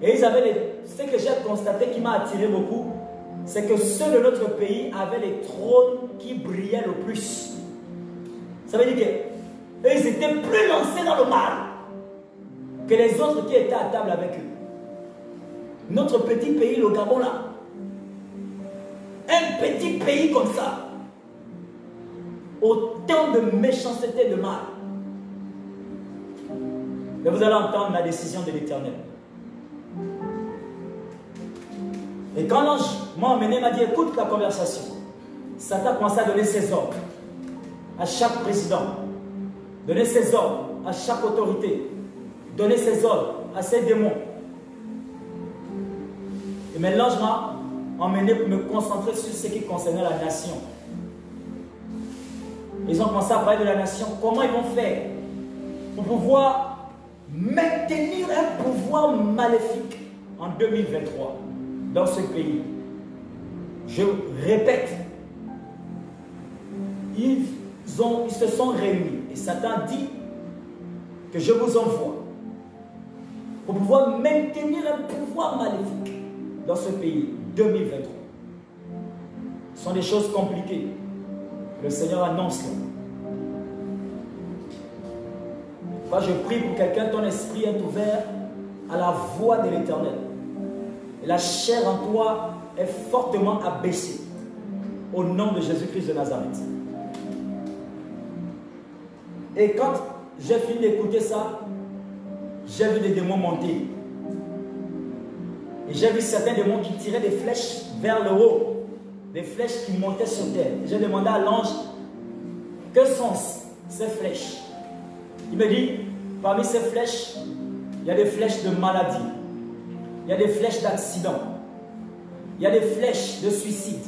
Et ils avaient ce que j'ai constaté qui m'a attiré beaucoup, c'est que ceux de notre pays avaient les trônes qui brillaient le plus. Ça veut dire qu'ils étaient plus lancés dans le mal que les autres qui étaient à table avec eux. Notre petit pays, le Gabon là, un petit pays comme ça, autant de méchanceté, de mal. Mais vous allez entendre la décision de l'Éternel. Et quand l'ange m'a emmené, m'a dit, écoute la conversation. Satan a commencé à donner ses ordres à chaque président, donner ses ordres à chaque autorité, donner ses ordres à ses démons. Et maintenant, l'ange m'a emmené pour me concentrer sur ce qui concernait la nation. Ils ont commencé à parler de la nation. Comment ils vont faire pour pouvoir maintenir un pouvoir maléfique en 2023 dans ce pays? Je répète, ils se sont réunis et Satan dit que je vous envoie pour pouvoir maintenir un pouvoir maléfique dans ce pays 2023. Ce sont des choses compliquées. Le Seigneur annonce là. Moi, je prie pour quelqu'un, ton esprit est ouvert à la voix de l'Éternel. Et la chair en toi est fortement abaissée. Au nom de Jésus-Christ de Nazareth. Et quand j'ai fini d'écouter ça, j'ai vu des démons monter. Et j'ai vu certains démons qui tiraient des flèches vers le haut. Des flèches qui montaient sur terre. J'ai demandé à l'ange, que sont ces flèches? Il me dit, parmi ces flèches, il y a des flèches de maladie. Il y a des flèches d'accident. Il y a des flèches de suicide.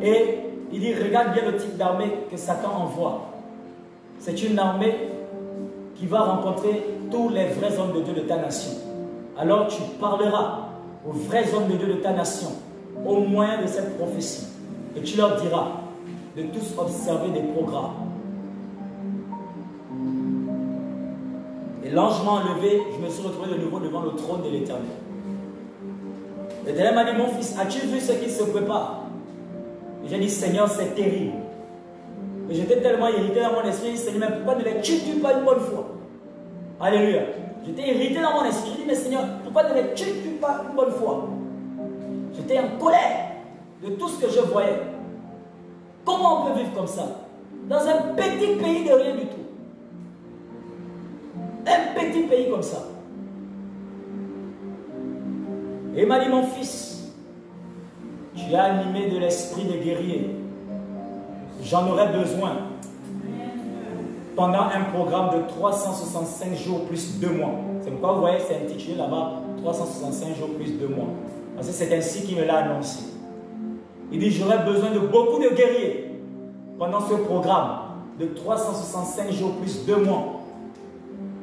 Et il dit, regarde bien le type d'armée que Satan envoie. C'est une armée qui va rencontrer tous les vrais hommes de Dieu de ta nation. Alors tu parleras aux vrais hommes de Dieu de ta nation au moyen de cette prophétie. Et tu leur diras de tous observer des programmes. Et l'ange m'a enlevé, je me suis retrouvé de nouveau devant le trône de l'Éternel. L'Éternel m'a dit, mon fils, as-tu vu ce qui se prépare? Et j'ai dit, Seigneur, c'est terrible. Et j'étais tellement irrité dans mon esprit, Seigneur, mais pourquoi ne les tues-tu pas une bonne fois? Alléluia. J'étais irrité dans mon esprit. J'ai dit, mais Seigneur, pourquoi ne les tues-tu pas une bonne fois? J'étais en colère de tout ce que je voyais. Comment on peut vivre comme ça? Dans un petit pays de rien du tout. Un petit pays comme ça. Et il m'a dit, mon fils, tu es animé de l'esprit de guerrier. J'en aurai besoin pendant un programme de 365 jours plus 2 mois. C'est pourquoi vous voyez, c'est intitulé là-bas 365 jours plus 2 mois. Parce que c'est ainsi qu'il me l'a annoncé. Il dit, j'aurai besoin de beaucoup de guerriers pendant ce programme de 365 jours plus 2 mois.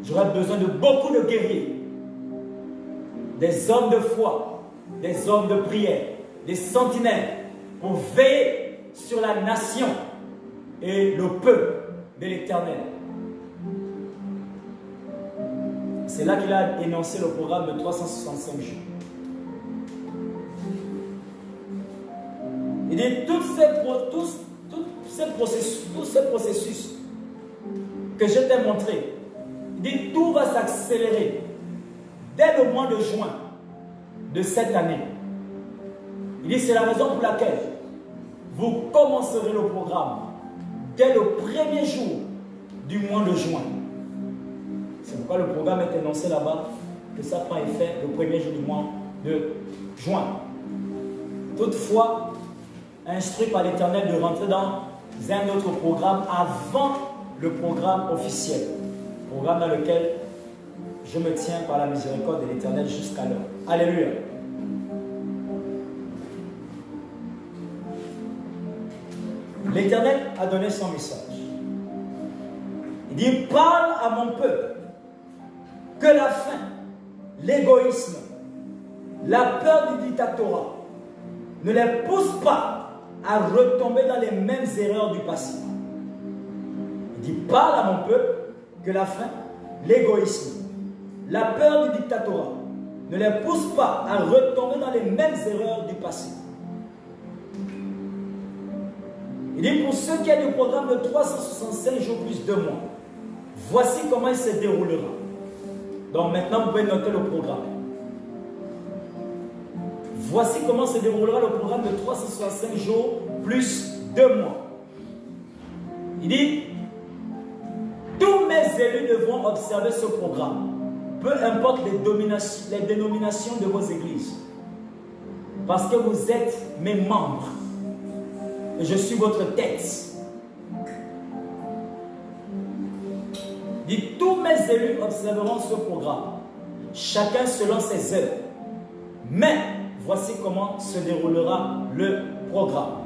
J'aurai besoin de beaucoup de guerriers, des hommes de foi, des hommes de prière, des sentinelles pour veiller sur la nation et le peuple de l'Éternel. C'est là qu'il a énoncé le programme de 365 jours. Il dit tous ces processus que je t'ai montré, il dit tout va s'accélérer dès le mois de juin de cette année. Il dit c'est la raison pour laquelle vous commencerez le programme dès le premier jour du mois de juin. C'est pourquoi le programme est énoncé là-bas, que ça prend effet le premier jour du mois de juin. Toutefois, instruit par l'Éternel de rentrer dans un autre programme avant le programme officiel. Programme dans lequel je me tiens par la miséricorde de l'Éternel jusqu'à l'heure. Alléluia. L'Éternel a donné son message. Il dit, parle à mon peuple que la faim, l'égoïsme, la peur du dictatorat ne les pousse pas à retomber dans les mêmes erreurs du passé. Il dit, parle à mon peuple que la faim, l'égoïsme, la peur du dictatorat ne les pousse pas à retomber dans les mêmes erreurs du passé. Il dit, pour ceux qui ont du programme de 365 jours plus 2 mois, voici comment il se déroulera. Donc maintenant, vous pouvez noter le programme. Voici comment se déroulera le programme de 365 jours plus 2 mois. Il dit, tous mes élus devront observer ce programme, peu importe les dénominations de vos églises, parce que vous êtes mes membres et je suis votre tête. Il dit, tous mes élus observeront ce programme, chacun selon ses œuvres. Mais voici comment se déroulera le programme.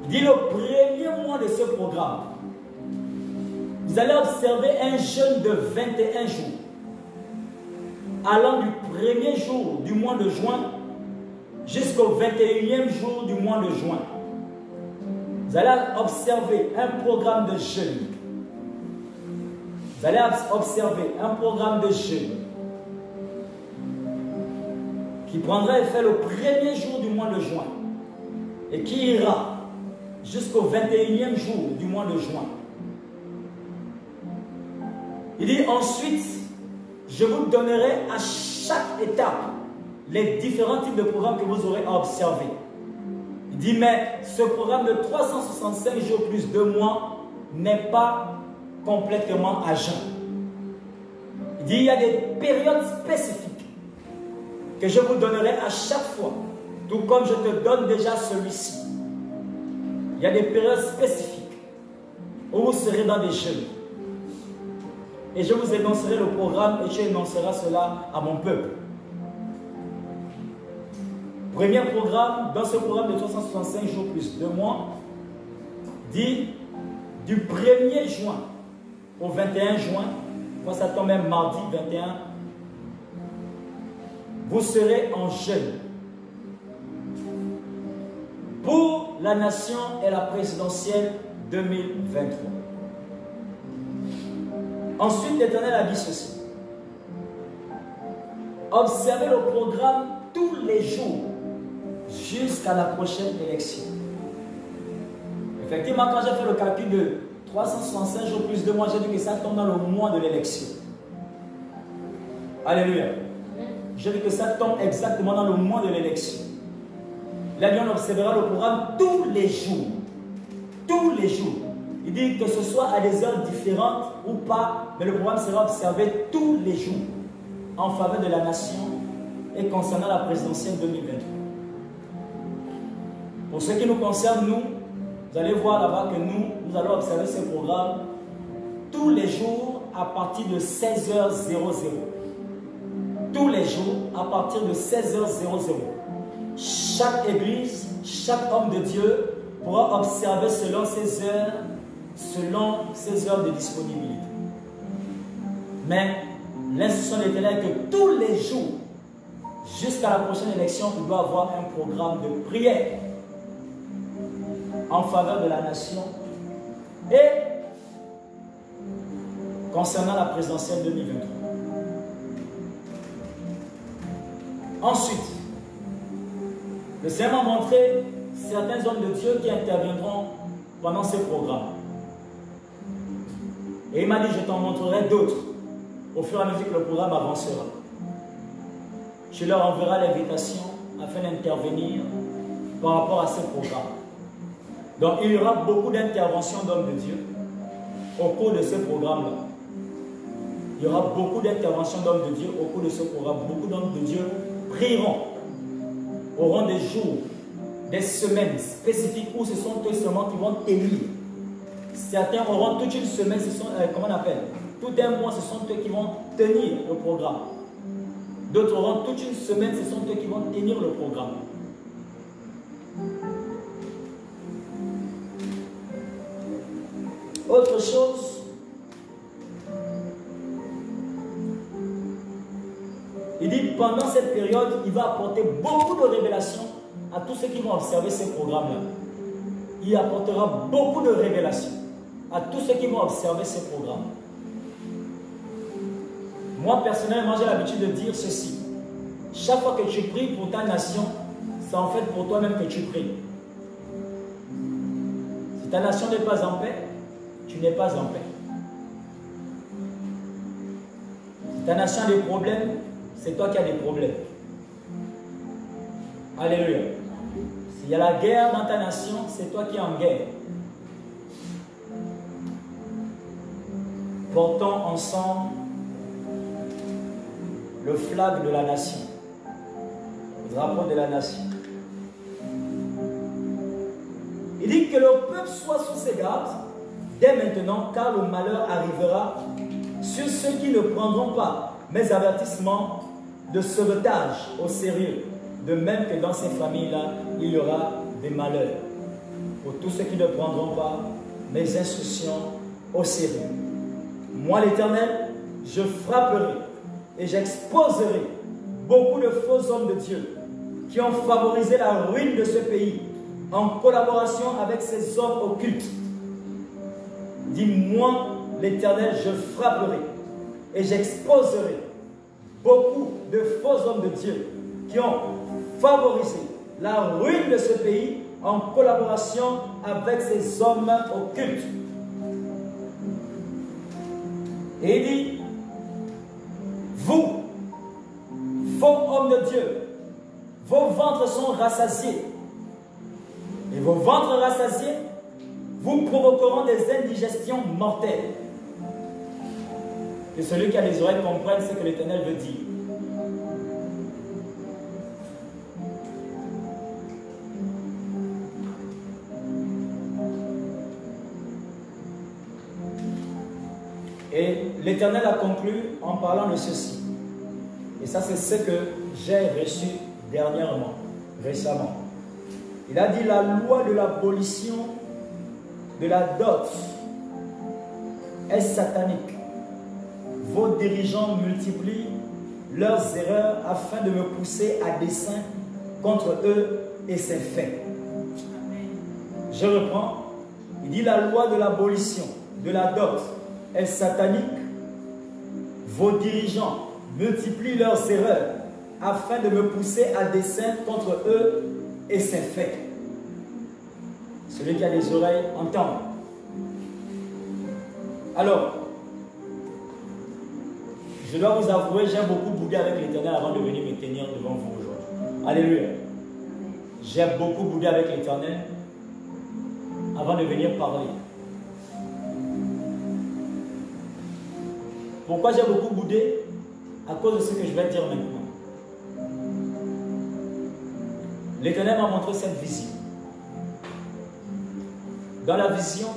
Il dit, le premier mois de ce programme, vous allez observer un jeûne de 21 jours, allant du premier jour du mois de juin jusqu'au 21e jour du mois de juin. Vous allez observer un programme de jeûne. Vous allez observer un programme de jeûne qui prendra effet le premier jour du mois de juin et qui ira jusqu'au 21e jour du mois de juin. Il dit ensuite, je vous donnerai à chaque étape les différents types de programmes que vous aurez à observer. Il dit, mais ce programme de 365 jours plus 2 mois n'est pas complètement à jeun. Il dit, il y a des périodes spécifiques que je vous donnerai à chaque fois, tout comme je te donne déjà celui-ci. Il y a des périodes spécifiques où vous serez dans des jeûnes. Et je vous énoncerai le programme et tu énonceras cela à mon peuple. Premier programme, dans ce programme de 365 jours plus 2 mois, dit du 1er juin au 21 juin, quand ça tombe même mardi 21, vous serez en jeûne pour la nation et la présidentielle 2023. Ensuite, l'Éternel a dit ceci. Observez le programme tous les jours jusqu'à la prochaine élection. Effectivement, quand j'ai fait le calcul de 365 jours plus 2 mois, j'ai dit que ça tombe dans le mois de l'élection. Alléluia. J'ai dit que ça tombe exactement dans le mois de l'élection. Là, on observera le programme tous les jours. Tous les jours. Il dit que ce soit à des heures différentes ou pas, mais le programme sera observé tous les jours en faveur de la nation et concernant la présidentielle 2023. Pour ce qui nous concerne, nous, vous allez voir là-bas que nous allons observer ce programme tous les jours à partir de 16h00. Tous les jours à partir de 16h00. Chaque église, chaque homme de Dieu pourra observer selon ses heures de disponibilité. Mais l'instruction de l'Éternel est que tous les jours, jusqu'à la prochaine élection, il doit avoir un programme de prière en faveur de la nation et concernant la présidentielle 2023. Ensuite, le Seigneur m'a montré certains hommes de Dieu qui interviendront pendant ce programme. Et il m'a dit, je t'en montrerai d'autres au fur et à mesure que le programme avancera. Je leur enverrai l'invitation afin d'intervenir par rapport à ce programme. Donc il y aura beaucoup d'interventions d'hommes de Dieu au cours de ce programme-là. Il y aura beaucoup d'interventions d'hommes de Dieu au cours de ce programme. Beaucoup d'hommes de Dieu prieront, auront des jours des semaines spécifiques où ce sont eux seulement qui vont tenir. Certains auront toute une semaine, ce sont, comment on appelle? Tout un mois, ce sont eux qui vont tenir le programme. D'autres auront toute une semaine, ce sont eux qui vont tenir le programme. Autre chose, il dit pendant cette période, il va apporter beaucoup de révélations à tous ceux qui vont observer ces programmes-là. Il apportera beaucoup de révélations à tous ceux qui vont observer ces programmes. Moi, personnellement, j'ai l'habitude de dire ceci. Chaque fois que tu pries pour ta nation, c'est en fait pour toi-même que tu pries. Si ta nation n'est pas en paix, tu n'es pas en paix. Si ta nation a des problèmes, c'est toi qui as des problèmes. Alléluia. S'il y a la guerre dans ta nation, c'est toi qui es en guerre. Portons ensemble le flag de la nation, le drapeau de la nation. Il dit que le peuple soit sous ses gardes dès maintenant, car le malheur arrivera sur ceux qui ne prendront pas mes avertissements de sauvetage au sérieux. De même que dans ces familles-là, il y aura des malheurs pour tous ceux qui ne prendront pas mes instructions au sérieux. Moi, l'Éternel, je frapperai et j'exposerai beaucoup de faux hommes de Dieu qui ont favorisé la ruine de ce pays en collaboration avec ces hommes occultes. Dis-moi, l'Éternel, je frapperai et j'exposerai beaucoup de faux hommes de Dieu qui ont favorisé la ruine de ce pays en collaboration avec ces hommes occultes. Et il dit, vous, faux hommes de Dieu, vos ventres sont rassasiés. Et vos ventres rassasiés vous provoqueront des indigestions mortelles. Que celui qui a les oreilles comprenne ce que l'Éternel veut dire. Et l'Éternel a conclu en parlant de ceci. Et ça, c'est ce que j'ai reçu dernièrement, récemment. Il a dit la loi de l'abolition de la dot est satanique. Vos dirigeants multiplient leurs erreurs afin de me pousser à dessein contre eux et c'est fait. Je reprends. Il dit la loi de l'abolition de la dot est satanique. Vos dirigeants multiplient leurs erreurs afin de me pousser à dessein contre eux et c'est fait. Celui qui a des oreilles entend. Alors, je dois vous avouer, j'ai beaucoup boudé avec l'Éternel avant de venir me tenir devant vous aujourd'hui. Alléluia. J'ai beaucoup boudé avec l'Éternel avant de venir parler. Pourquoi j'ai beaucoup boudé? À cause de ce que je vais dire maintenant. L'Éternel m'a montré cette vision. Dans la vision,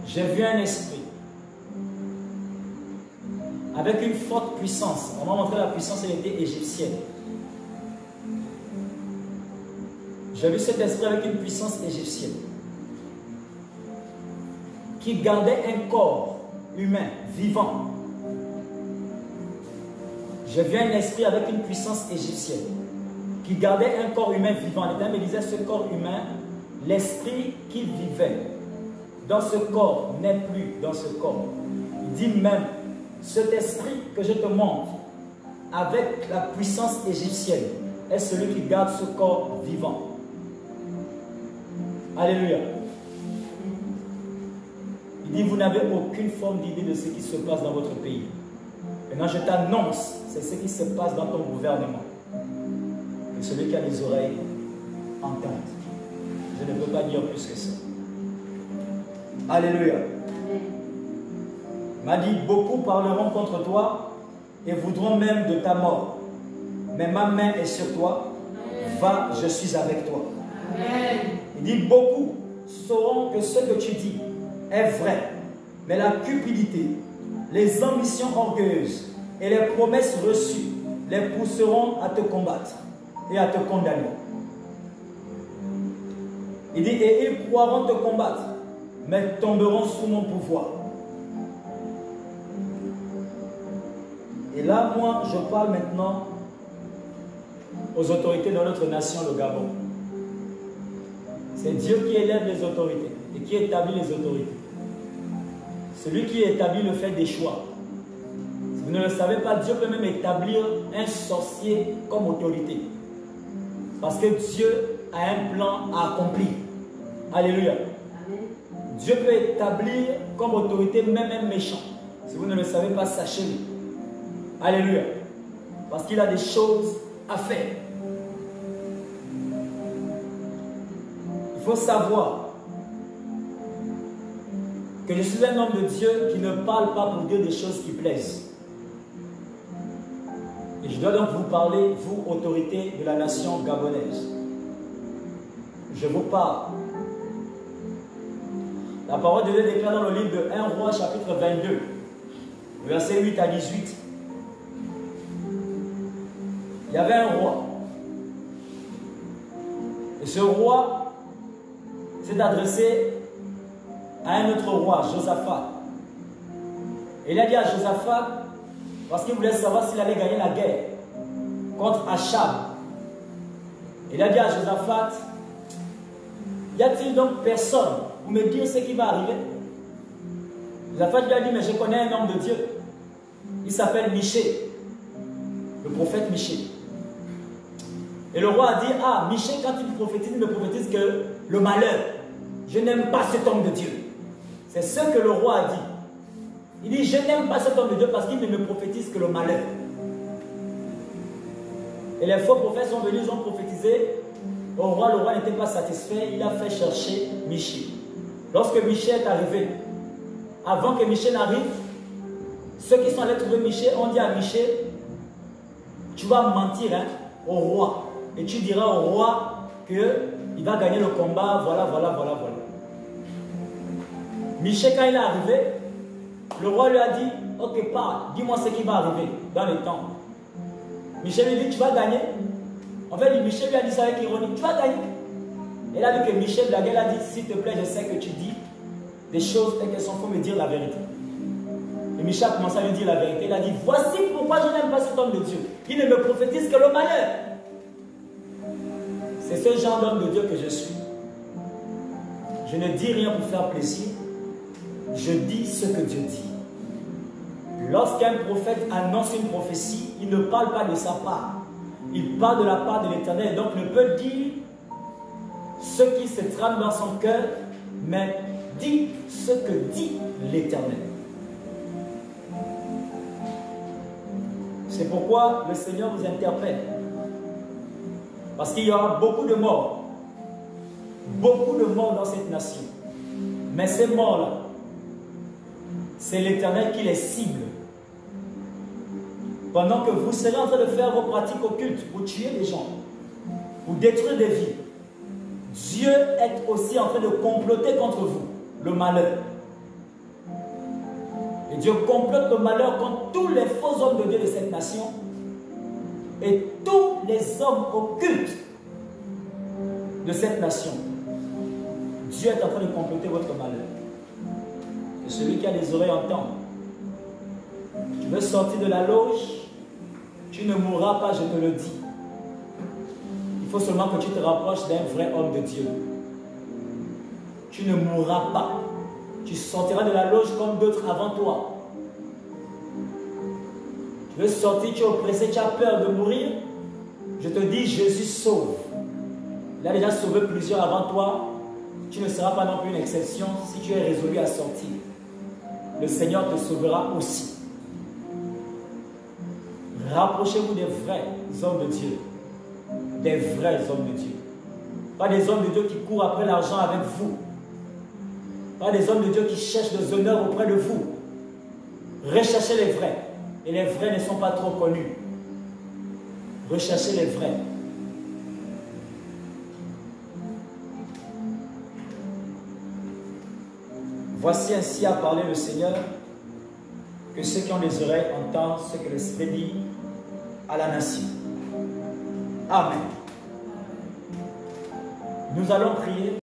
j'ai vu un esprit avec une forte puissance. On m'a montré la puissance, elle était égyptienne. J'ai vu cet esprit avec une puissance égyptienne qui gardait un corps humain, vivant. J'ai vu un esprit avec une puissance égyptienne qui gardait un corps humain vivant. L'Éternel me disait, ce corps humain, l'esprit qui vivait dans ce corps n'est plus dans ce corps. Il dit même, cet esprit que je te montre avec la puissance égyptienne est celui qui garde ce corps vivant. Alléluia. Il dit, vous n'avez aucune forme d'idée de ce qui se passe dans votre pays. Maintenant, je t'annonce, c'est ce qui se passe dans ton gouvernement. Que celui qui a les oreilles entende. Je ne peux pas dire plus que ça. Alléluia. Il m'a dit, beaucoup parleront contre toi et voudront même de ta mort. mais ma main est sur toi. Va, je suis avec toi. Amen. Il dit, beaucoup sauront que ce que tu dis est vrai, mais la cupidité, les ambitions orgueilleuses et les promesses reçues les pousseront à te combattre et à te condamner. Il dit, et ils croiront te combattre, mais tomberont sous mon pouvoir. Et là, moi, je parle maintenant aux autorités de notre nation, le Gabon. C'est Dieu qui élève les autorités et qui établit les autorités. Celui qui établit le fait des choix. Si vous ne le savez pas, Dieu peut même établir un sorcier comme autorité. Parce que Dieu a un plan à accomplir. Alléluia. Amen. Dieu peut établir comme autorité même un méchant. Si vous ne le savez pas, sachez-le. Alléluia. Parce qu'il a des choses à faire. Il faut savoir que je suis un homme de Dieu qui ne parle pas pour dire des choses qui plaisent. Et je dois donc vous parler, vous, autorité de la nation gabonaise. Je vous parle. La parole de Dieu déclare dans le livre de 1 Roi, chapitre 22, versets 8 à 18. Il y avait un roi. Et ce roi s'est adressé à un autre roi, Josaphat. Et il a dit à Josaphat, parce qu'il voulait savoir s'il allait gagner la guerre contre Achab. Il a dit à Josaphat, y a-t-il donc personne pour me dire ce qui va arriver? Josaphat lui a dit, mais je connais un homme de Dieu. Il s'appelle Michée, le prophète Michée. Et le roi a dit, ah, Michée, quand il me prophétise que le malheur. Je n'aime pas cet homme de Dieu. C'est ce que le roi a dit. Il dit, je n'aime pas cet homme de Dieu parce qu'il ne me prophétise que le malheur. Et les faux prophètes sont venus, ils ont prophétisé au roi. Le roi n'était pas satisfait, il a fait chercher Michée. Lorsque Michée est arrivé, avant que Michée n'arrive, ceux qui sont allés trouver Michée ont dit à Michée, tu vas mentir au roi. Et tu diras au roi qu'il va gagner le combat, voilà. Michée, quand il est arrivé, le roi lui a dit, ok, parle, dis-moi ce qui va arriver dans les temps. Michée lui dit, tu vas gagner. En fait, Michée lui a dit ça avec ironie, tu vas gagner. Et il a vu que Michée blaguait, il a dit, s'il te plaît, je sais que tu dis des choses telles qu'elles sont, il faut me dire la vérité. Et Michée a commencé à lui dire la vérité. Il a dit, voici pourquoi je n'aime pas cet homme de Dieu. Il ne me prophétise que le malheur. C'est ce genre d'homme de Dieu que je suis. Je ne dis rien pour faire plaisir. Je dis ce que Dieu dit. Lorsqu'un prophète annonce une prophétie, il ne parle pas de sa part. Il parle de la part de l'Éternel. Et donc ne peut dire ce qui se trame dans son cœur, mais dit ce que dit l'Éternel. C'est pourquoi le Seigneur vous interpelle. Parce qu'il y aura beaucoup de morts. Beaucoup de morts dans cette nation. Mais ces morts-là, c'est l'Éternel qui les cible. Pendant que vous serez en train de faire vos pratiques occultes pour tuer les gens, pour détruire des vies, Dieu est aussi en train de comploter contre vous le malheur. Et Dieu complote le malheur contre tous les faux hommes de Dieu de cette nation et tous les hommes occultes de cette nation. Dieu est en train de comploter votre malheur. Et celui qui a des oreilles entend. Tu veux sortir de la loge, tu ne mourras pas, je te le dis. Il faut seulement que tu te rapproches d'un vrai homme de Dieu. Tu ne mourras pas. Tu sortiras de la loge comme d'autres avant toi. Tu veux sortir, tu es oppressé, tu as peur de mourir. Je te dis, Jésus sauve. Il a déjà sauvé plusieurs avant toi. Tu ne seras pas non plus une exception si tu es résolu à sortir. Le Seigneur te sauvera aussi. Rapprochez-vous des vrais hommes de Dieu. Des vrais hommes de Dieu. Pas des hommes de Dieu qui courent après l'argent avec vous. Pas des hommes de Dieu qui cherchent des honneurs auprès de vous. Recherchez les vrais. Et les vrais ne sont pas trop connus. Recherchez les vrais. Voici ainsi a parlé le Seigneur, que ceux qui ont les oreilles entendent ce que l'Esprit dit à la nation. Amen. Nous allons prier.